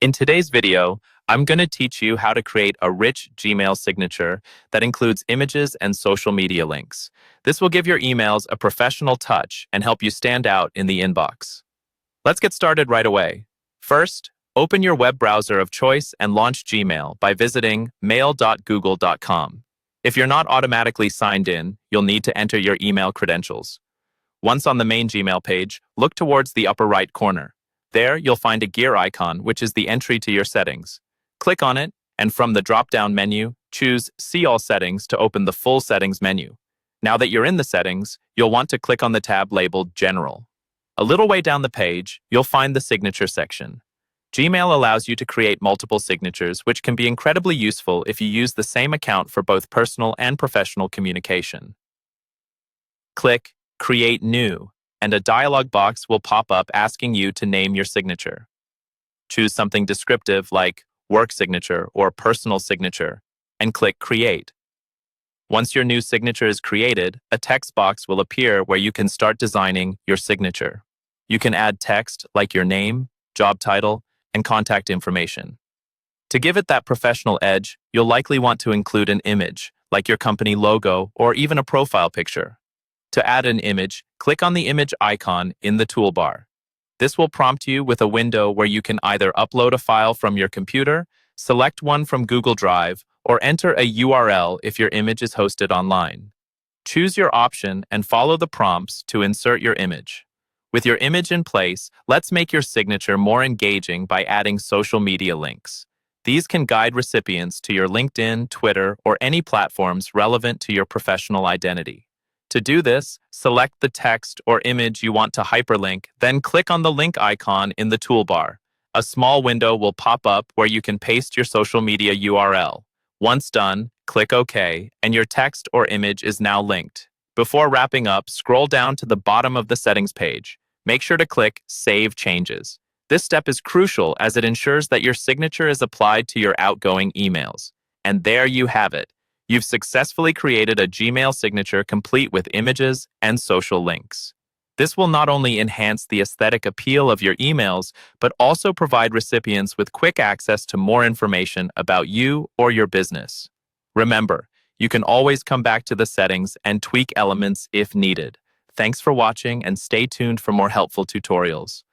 In today's video, I'm going to teach you how to create a rich Gmail signature that includes images and social media links. This will give your emails a professional touch and help you stand out in the inbox. Let's get started right away. First, open your web browser of choice and launch Gmail by visiting mail.google.com. If you're not automatically signed in, you'll need to enter your email credentials. Once on the main Gmail page, look towards the upper right corner. There, you'll find a gear icon, which is the entry to your settings. Click on it, and from the drop-down menu, choose See All Settings to open the full settings menu. Now that you're in the settings, you'll want to click on the tab labeled General. A little way down the page, you'll find the Signature section. Gmail allows you to create multiple signatures, which can be incredibly useful if you use the same account for both personal and professional communication. Click Create New, and a dialog box will pop up asking you to name your signature. Choose something descriptive like work signature or personal signature, and click Create. Once your new signature is created, a text box will appear where you can start designing your signature. You can add text like your name, job title, and contact information. To give it that professional edge, you'll likely want to include an image, like your company logo or even a profile picture. To add an image, click on the image icon in the toolbar. This will prompt you with a window where you can either upload a file from your computer, select one from Google Drive, or enter a URL if your image is hosted online. Choose your option and follow the prompts to insert your image. With your image in place, let's make your signature more engaging by adding social media links. These can guide recipients to your LinkedIn, Twitter, or any platforms relevant to your professional identity. To do this, select the text or image you want to hyperlink, then click on the link icon in the toolbar. A small window will pop up where you can paste your social media URL. Once done, click OK, and your text or image is now linked. Before wrapping up, scroll down to the bottom of the settings page. Make sure to click Save Changes. This step is crucial as it ensures that your signature is applied to your outgoing emails. And there you have it. You've successfully created a Gmail signature complete with images and social links. This will not only enhance the aesthetic appeal of your emails, but also provide recipients with quick access to more information about you or your business. Remember, you can always come back to the settings and tweak elements if needed. Thanks for watching and stay tuned for more helpful tutorials.